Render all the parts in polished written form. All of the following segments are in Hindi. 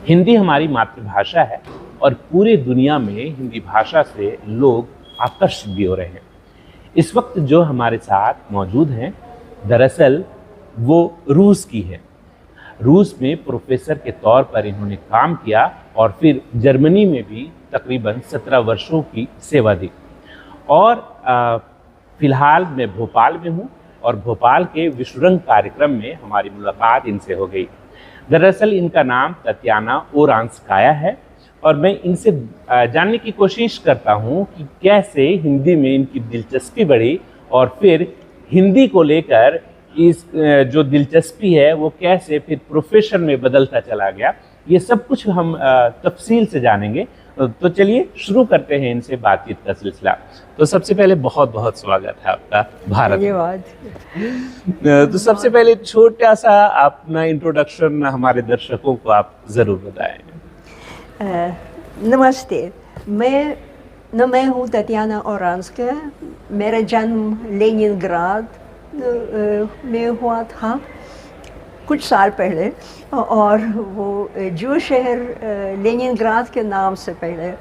हिंदी हमारी मातृभाषा है और पूरे दुनिया में हिंदी भाषा से लोग आकर्षित भी हो रहे हैं। इस वक्त जो हमारे साथ मौजूद हैं, दरअसल वो रूस की है। रूस में प्रोफेसर के तौर पर इन्होंने काम किया और फिर जर्मनी में भी तकरीबन 17 वर्षों की सेवा दी। और फिलहाल मैं भोपाल में हूँ और भोपाल के विश्वरंग कार्यक्रम में हमारी मुलाकात इनसे हो गई। दरअसल इनका नाम ततियाना ओरांस्काया है और मैं इनसे जानने की कोशिश करता हूँ कि कैसे हिंदी में इनकी दिलचस्पी बढ़ी और फिर हिंदी को लेकर इस जो दिलचस्पी है वो कैसे फिर प्रोफेशन में बदलता चला गया। ये सब कुछ हम तफसील से जानेंगे। तो चलिए शुरू करते हैं इनसे बातचीत का सिलसिला। तो सबसे पहले बहुत बहुत स्वागत है आपका भारत। धन्यवाद। तो सबसे पहले छोटा सा अपना इंट्रोडक्शन हमारे दर्शकों को आप जरूर बताएं। नमस्ते, मैं हूँ ततियाना ओरांस्काया। मेरा जन्म लेनिनग्राद में हुआ था कुछ साल पहले, और वो जो शहर लेनिनग्राद के नाम से पहले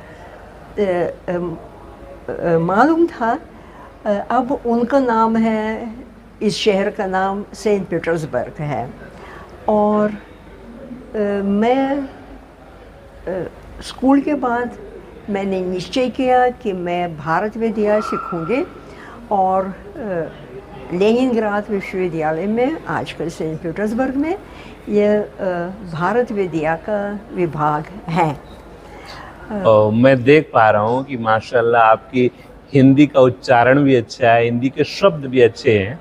मालूम था, अब उनका नाम है, इस शहर का नाम सेंट पीटर्सबर्ग है। और मैं स्कूल के बाद मैंने निश्चय किया कि मैं भारत विद्या सीखूंगी और लेनिनग्राद विश्वविद्यालय में, आजकल सेंट पीटर्सबर्ग में, यह भारत विद्या का विभाग है। मैं देख पा रहा हूँ कि माशाल्लाह आपकी हिंदी का उच्चारण भी अच्छा है, हिंदी के शब्द भी अच्छे हैं।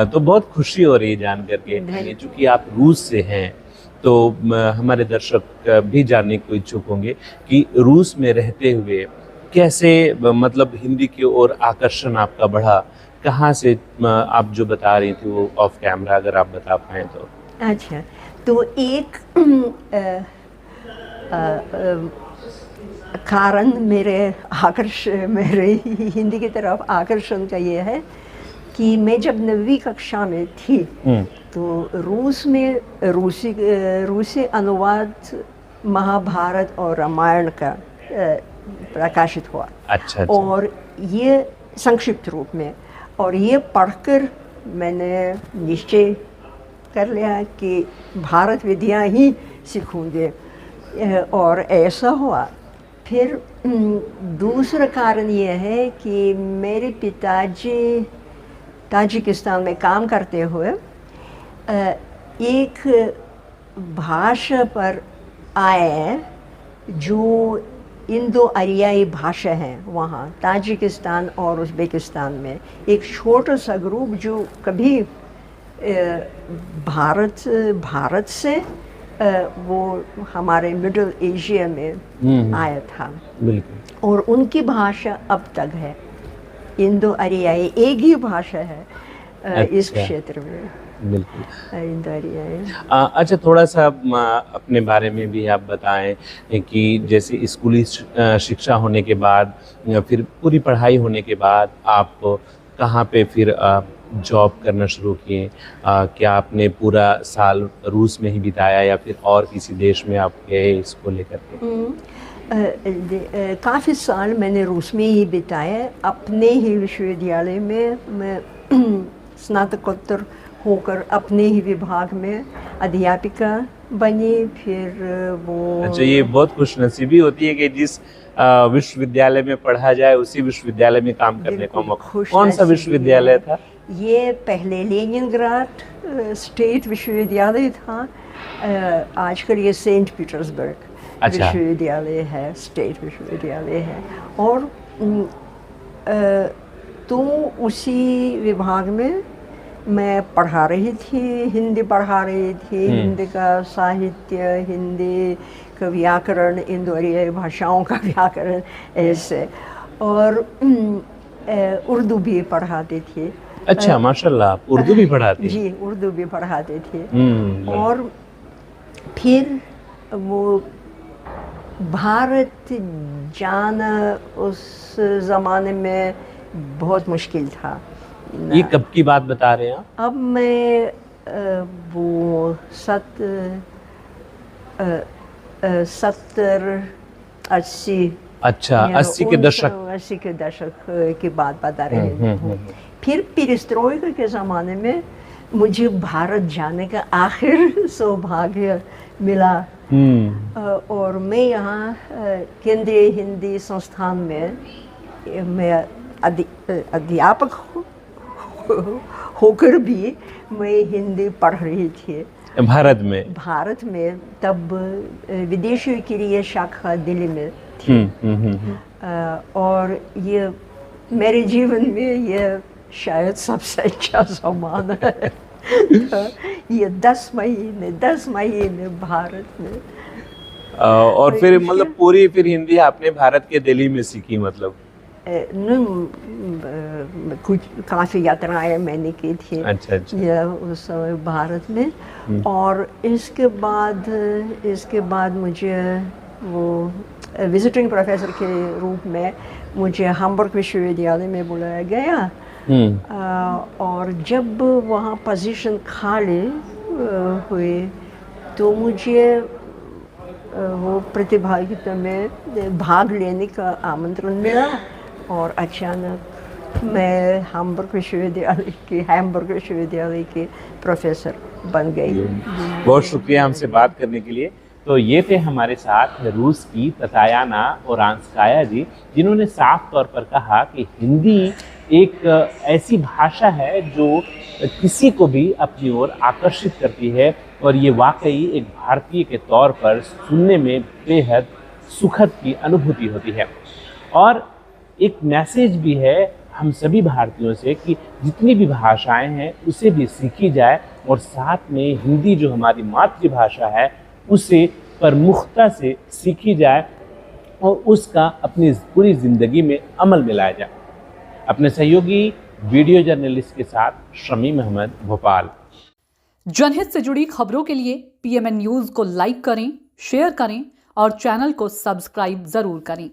तो बहुत खुशी हो रही है जान करके। चूँकि आप रूस से हैं तो हमारे दर्शक भी जानने को इच्छुक होंगे कि रूस में रहते हुए कैसे मतलब हिंदी की ओर आकर्षण आपका बढ़ा। कहाँ से आप जो बता रही थी वो ऑफ कैमरा अगर आप बता पाएँ तो। अच्छा, तो एक कारण मेरे हिंदी की तरफ आकर्षण का ये है कि मैं जब 9वीं कक्षा में थी तो रूस में रूसी अनुवाद महाभारत और रामायण का प्रकाशित हुआ। अच्छा। और ये संक्षिप्त रूप में, और ये पढ़कर मैंने निश्चय कर लिया कि भारत विद्या ही सीखूंगे, और ऐसा हुआ। फिर दूसरा कारण ये है कि मेरे पिताजी ताजिकिस्तान में काम करते हुए एक भाषा पर आए जो इंडो आरियाई भाषा है। वहाँ ताजिकिस्तान और उज़्बेकिस्तान में एक छोटा सा ग्रुप जो कभी भारत से वो हमारे मिडिल एशिया में आया था। बिल्कुल। और उनकी भाषा अब तक है, इंडो आरियाई एक ही भाषा है। अच्छा। इस क्षेत्र में बिल्कुल इंडो आरियाई। अच्छा, थोड़ा सा अपने बारे में भी आप बताएं कि जैसे स्कूली शिक्षा होने के बाद या फिर पूरी पढ़ाई होने के बाद आप कहाँ पे फिर जॉब करना शुरू किए। क्या आपने पूरा साल रूस में ही बिताया या फिर और किसी देश में आप गए इसको लेकर के? काफ़ी साल मैंने रूस में ही बिताए। अपने ही विश्वविद्यालय में मैं स्नातकोत्तर होकर अपने ही विभाग में अध्यापिका बनी। फिर वो अच्छा, ये बहुत खुशनसीबी होती है कि जिस विश्वविद्यालय में पढ़ा जाए उसी विश्वविद्यालय में काम करने का मौका। कौन सा विश्वविद्यालय था? ये पहले लेनिनग्राद स्टेट विश्वविद्यालय था। आजकल ये सेंट पीटर्सबर्ग विश्वविद्यालय है, स्टेट विश्वविद्यालय है। और तो उसी विभाग में मैं पढ़ा रही थी, हिंदी पढ़ा रही थी। हिंदी का साहित्य, हिंदी का व्याकरण, इंडो आरियाई भाषाओं का व्याकरण, ऐसे। और उर्दू भी पढ़ाती थी। अच्छा, माशाल्लाह, आप उर्दू भी पढ़ाती? जी, उर्दू भी पढ़ाते थे। और फिर वो भारत जाना उस ज़माने में बहुत मुश्किल था। ये कब की बात बता रहे हैं आप? अब मैं वो 70-80 अच्छा, 80 के दशक। 80 के दशक की बात बता रहे हैं। फिर पेरेस्ट्रोइका के ज़माने में मुझे भारत जाने का आखिर सौभाग्य मिला। और मैं यहाँ केंद्रीय हिंदी संस्थान में मैं अध्यापक होकर भी मैं हिंदी पढ़ रही थी भारत में तब विदेशियों के लिए शाखा दिल्ली में थी। और ये मेरे जीवन में ये शायद सबसे अच्छा सम्मान है। तो ये 10 महीने भारत में। और फिर मतलब पूरी फिर हिंदी आपने भारत के दिल्ली में सीखी मतलब? कुछ काफ़ी यात्राएं मैंने की थी। अच्छा। उस समय भारत में। और इसके बाद मुझे वो विजिटिंग प्रोफेसर के रूप में मुझे हैम्बर्ग विश्वविद्यालय में बुलाया गया। और जब वहाँ पोजीशन खाली हुए तो मुझे वो प्रतिभागिता में भाग लेने का आमंत्रण मिला और अचानक मैं हैम्बर्ग विश्वविद्यालय के प्रोफेसर बन गई। बहुत शुक्रिया हमसे बात करने के लिए। तो ये थे हमारे साथ रूस की ततायाना ओरांस्काया जी, जिन्होंने साफ तौर पर कहा कि हिंदी एक ऐसी भाषा है जो किसी को भी अपनी ओर आकर्षित करती है और ये वाकई एक भारतीय के तौर पर सुनने में बेहद सुखद की अनुभूति होती है। और एक मैसेज भी है हम सभी भारतीयों से कि जितनी भी भाषाएं हैं उसे भी सीखी जाए और साथ में हिंदी जो हमारी मातृभाषा है उसे प्रमुखता से सीखी जाए और उसका अपनी पूरी ज़िंदगी में अमल में लाया जाए। अपने सहयोगी वीडियो जर्नलिस्ट के साथ शमीम अहमद, भोपाल। जनहित से जुड़ी खबरों के लिए PMN न्यूज़ को लाइक करें, शेयर करें और चैनल को सब्सक्राइब जरूर करें।